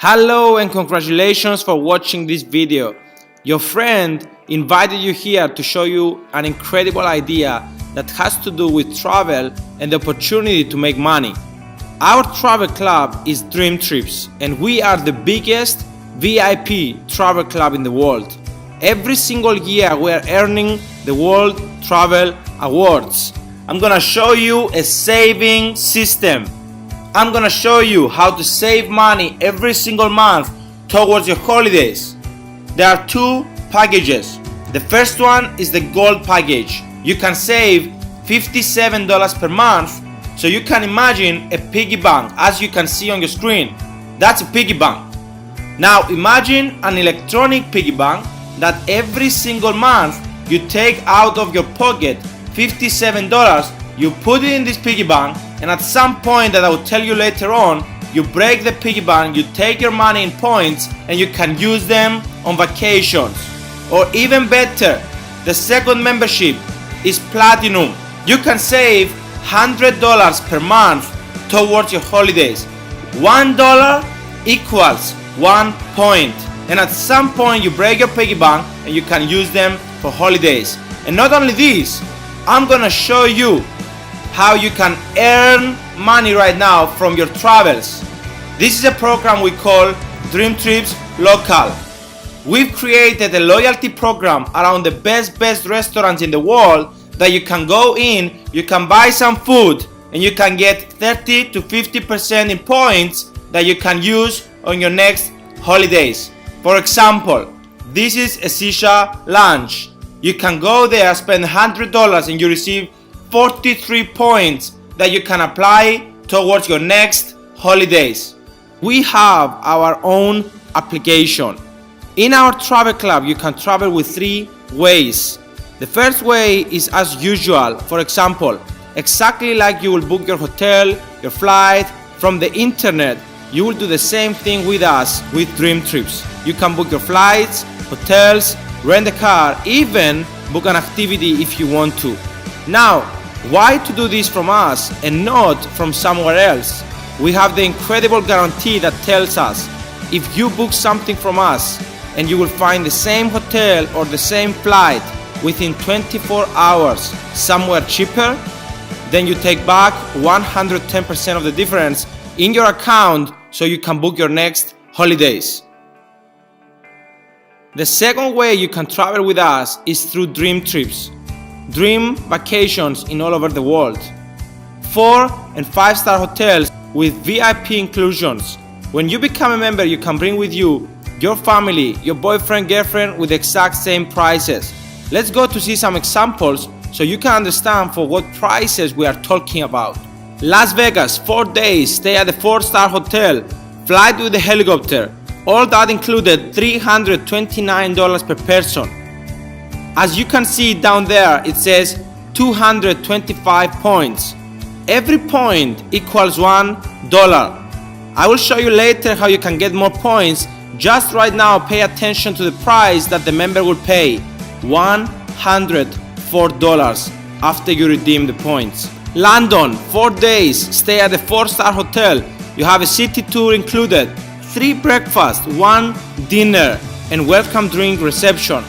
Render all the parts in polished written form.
Hello and congratulations for watching this video. Your friend invited you here to show you an incredible idea that has to do with travel and the opportunity to make money. Our travel club is Dream Trips and we are the biggest VIP travel club in the world. Every single year we are earning the World Travel Awards. I'm gonna show you a saving system. I'm gonna show you how to save money every single month towards your holidays. There are two packages. The first one is the gold package. You can save $57 per month, so you can imagine a piggy bank as you can see on your screen. That's a piggy bank. Now imagine an electronic piggy bank that every single month you take out of your pocket $57, you put it in this piggy bank, and at some point that I will tell you later on, you break the piggy bank, you take your money in points and you can use them on vacations. Or even better, the second membership is platinum. You can save $100 per month towards your holidays. $1 equals 1 point. And at some point you break your piggy bank and you can use them for holidays. And not only this, I'm gonna show you how you can earn money right now from your travels. This is a program we call Dream Trips Local. We've created a loyalty program around the best restaurants in the world that you can go in, you can buy some food, and you can get 30 to 50% in points that you can use on your next holidays. For example, this is a Sisha lunch. You can go there, spend $100 and you receive 43 points that you can apply towards your next holidays. We have our own application. In our travel club, you can travel with 3 ways. The first way is as usual. For example, exactly like you will book your hotel, your flight from the internet, you will do the same thing with us with Dream Trips. You can book your flights, hotels, rent a car, even book an activity if you want to. Now, why to do this from us and not from somewhere else? We have the incredible guarantee that tells us if you book something from us and you will find the same hotel or the same flight within 24 hours somewhere cheaper, then you take back 110% of the difference in your account so you can book your next holidays. The second way you can travel with us is through Dream Trips. Dream vacations in all over the world. 4 and 5-star hotels with VIP inclusions. When you become a member, you can bring with you your family, your boyfriend, girlfriend with the exact same prices. Let's go to see some examples so you can understand for what prices we are talking about. Las Vegas, 4 days, stay at the 4-star hotel, flight with the helicopter. All that included $329 per person. As you can see down there, it says 225 points. Every point equals $1. I will show you later how you can get more points. Just right now, pay attention to the price that the member will pay. $104 after you redeem the points. London, 4 days, stay at the 4-star hotel. You have a city tour included, 3 breakfasts, 1 dinner, and welcome drink reception.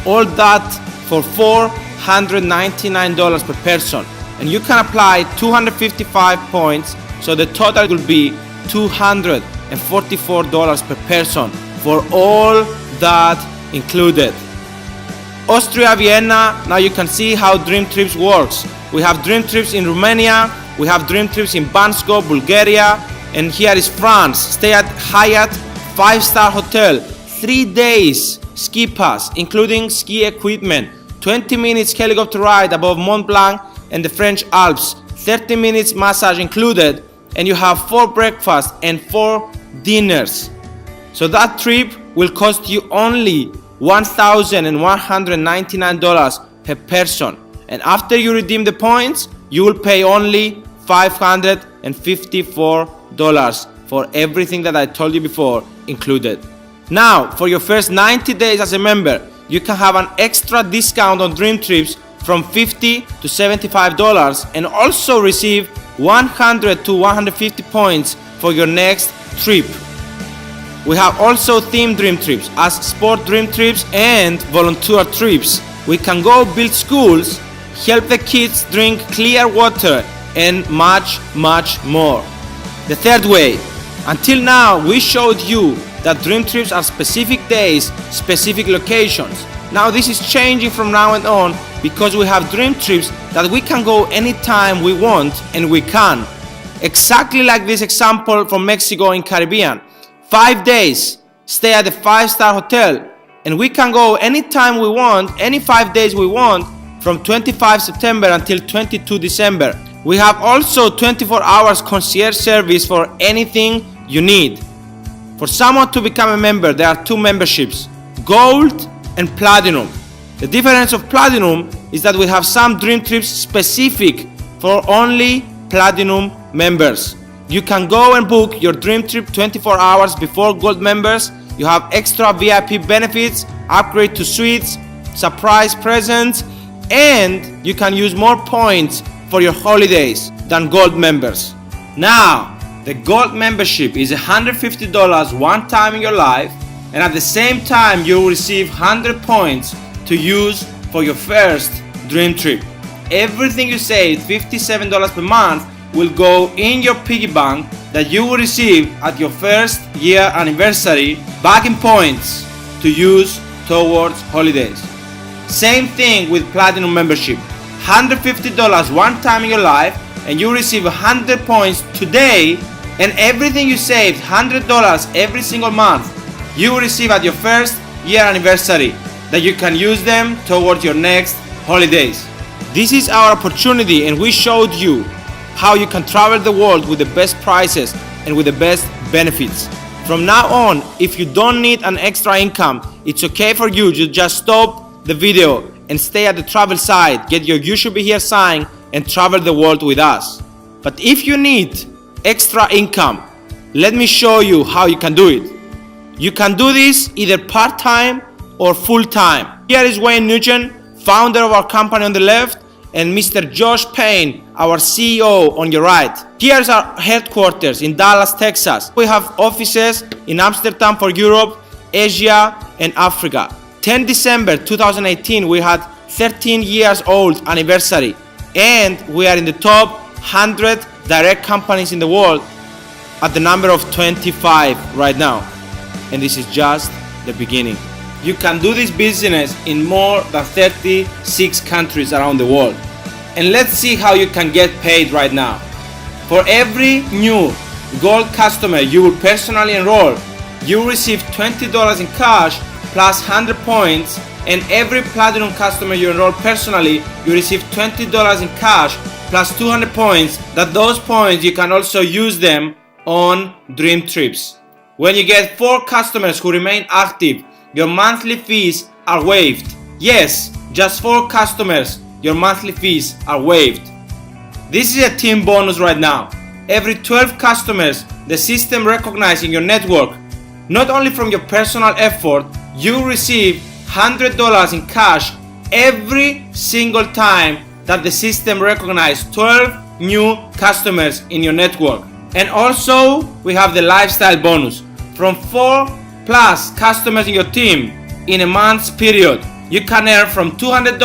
All that for $499 per person. And you can apply 255 points, so the total will be $244 per person for all that included. Austria, Vienna, now you can see how Dream Trips works. We have Dream Trips in Romania, we have Dream Trips in Bansko, Bulgaria, and here is France. Stay at Hyatt 5-star hotel, 3 days ski pass, including ski equipment, 20 minutes helicopter ride above Mont Blanc and the French Alps, 30 minutes massage included, and you have 4 breakfasts and 4 dinners. So that trip will cost you only $1,199 per person. And after you redeem the points, you will pay only $554 for everything that I told you before included. Now, for your first 90 days as a member, you can have an extra discount on Dream Trips from $50 to $75 and also receive 100 to 150 points for your next trip. We have also themed dream trips as sport dream trips and volunteer trips. We can go build schools, help the kids drink clear water, and much more. The third way, until now we showed you that dream trips are specific days, specific locations. Now this is changing from now on because we have dream trips that we can go anytime we want and we can. Exactly like this example from Mexico in Caribbean. 5 days, stay at a 5-star hotel, and we can go anytime we want, any 5 days we want, from 25 September until 22 December. We have also 24 hours concierge service for anything you need. For someone to become a member, there are 2 memberships, Gold and Platinum. The difference of Platinum is that we have some dream trips specific for only Platinum members. You can go and book your dream trip 24 hours before Gold members. You have extra VIP benefits, upgrade to suites, surprise presents, and you can use more points for your holidays than Gold members. Now, the Gold membership is $150 one time in your life, and at the same time you will receive 100 points to use for your first dream trip. Everything you save, $57 per month, will go in your piggy bank that you will receive at your first year anniversary back in points to use towards holidays. Same thing with Platinum membership. $150 one time in your life and you receive 100 points today, and everything you saved, $100 every single month, you will receive at your first year anniversary that you can use them towards your next holidays. This is our opportunity, and we showed you how you can travel the world with the best prices and with the best benefits. From now on, if you don't need an extra income, it's okay for you to just stop the video and stay at the travel site, get your You Should Be Here sign, and travel the world with us. But if you need extra income, let me show you how you can do it. You can do this either part-time or full-time. Here is Wayne Nugent, founder of our company on the left, and Mr. Josh Payne, our CEO, on your right. Here's our headquarters in Dallas, Texas. We have offices in Amsterdam for Europe, Asia, and Africa. 10 December 2018, we had 13 years old anniversary, and we are in the top 100 direct companies in the world at the number of 25 right now. And this is just the beginning. You can do this business in more than 36 countries around the world. And let's see how you can get paid right now. For every new Gold customer you will personally enroll, you will receive $20 in cash plus 100 points, and every Platinum customer you enroll personally, you receive $20 in cash plus 200 points. Those points you can also use them on dream trips. When you get 4 customers who remain active, your monthly fees are waived. Yes, just 4 customers, your monthly fees are waived. This is a team bonus right now. Every 12 customers, the system recognizing your network, not only from your personal effort, you receive $100 in cash every single time that the system recognizes 12 new customers in your network. And also, we have the lifestyle bonus. From 4 plus customers in your team in a month's period, you can earn from $200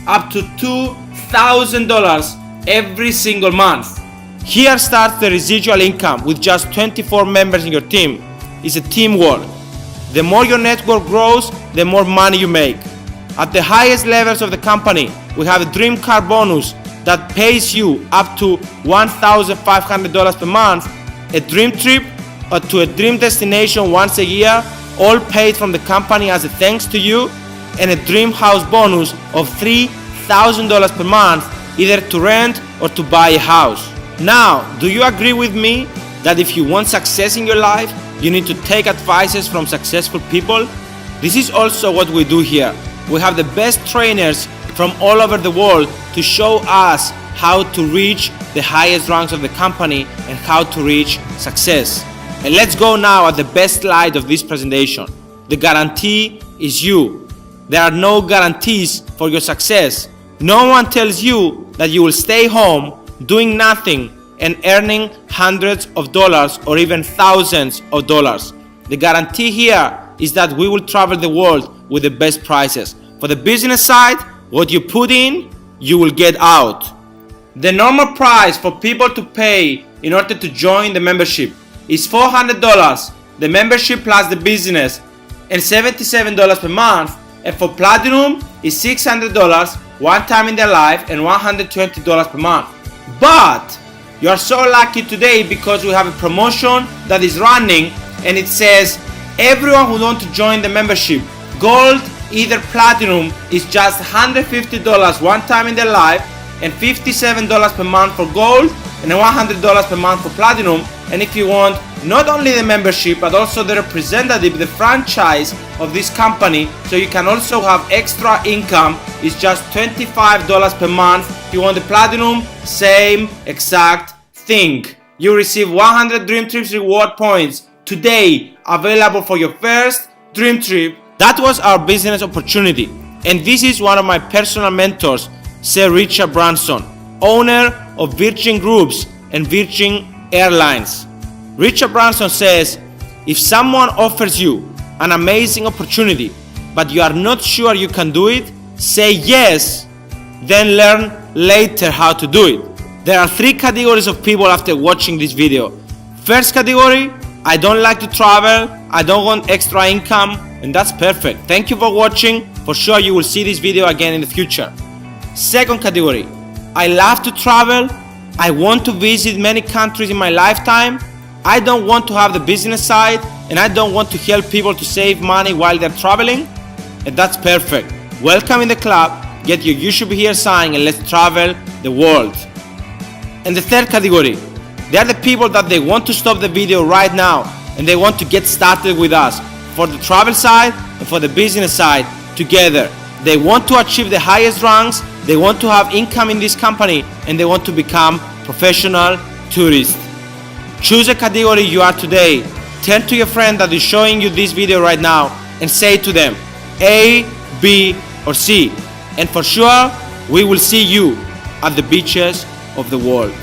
up to $2,000 every single month. Here starts the residual income with just 24 members in your team. It's a teamwork. The more your network grows, the more money you make. At the highest levels of the company, we have a dream car bonus that pays you up to $1,500 per month, a dream trip to a dream destination once a year, all paid from the company as a thanks to you, and a dream house bonus of $3,000 per month, either to rent or to buy a house. Now, do you agree with me that if you want success in your life, you need to take advices from successful people? This is also what we do here. We have the best trainers from all over the world to show us how to reach the highest ranks of the company and how to reach success. And let's go now at the best slide of this presentation. The guarantee is you. There are no guarantees for your success. No one tells you that you will stay home doing nothing and earning hundreds of dollars or even thousands of dollars. The guarantee here is that we will travel the world with the best prices. For the business side, what you put in, you will get out. The normal price for people to pay in order to join the membership is $400, the membership plus the business, and $77 per month. And for Platinum is $600 one time in their life and $120 per month. But you are so lucky today because we have a promotion that is running, and it says everyone who wants to join the membership, Gold, either Platinum, is just $150 one time in their life and $57 per month for Gold and $100 per month for Platinum. And if you want not only the membership but also the representative, the franchise of this company, so you can also have extra income, it's just $25 per month. If you want the Platinum, same exact thing. You receive 100 Dream Trips reward points today, available for your first dream trip. That was our business opportunity, and this is one of my personal mentors, Sir Richard Branson, owner of Virgin Groups and Virgin Airlines. Richard Branson says, if someone offers you an amazing opportunity but you are not sure you can do it, say yes, then learn later how to do it. There are three categories of people after watching this video. First category, I don't like to travel, I don't want extra income, and that's perfect. Thank you for watching. For sure you will see this video again in the future. Second category, I love to travel, I want to visit many countries in my lifetime, I don't want to have the business side, and I don't want to help people to save money while they're traveling, and that's perfect. Welcome in the club, get your You Should Be Here sign, and let's travel the world. And the third category, they are the people that they want to stop the video right now and they want to get started with us for the travel side and for the business side together. They want to achieve the highest ranks, they want to have income in this company, and they want to become professional tourists. Choose a category you are today. Turn to your friend that is showing you this video right now and say to them A, B, or C. And for sure, we will see you at the beaches of the world.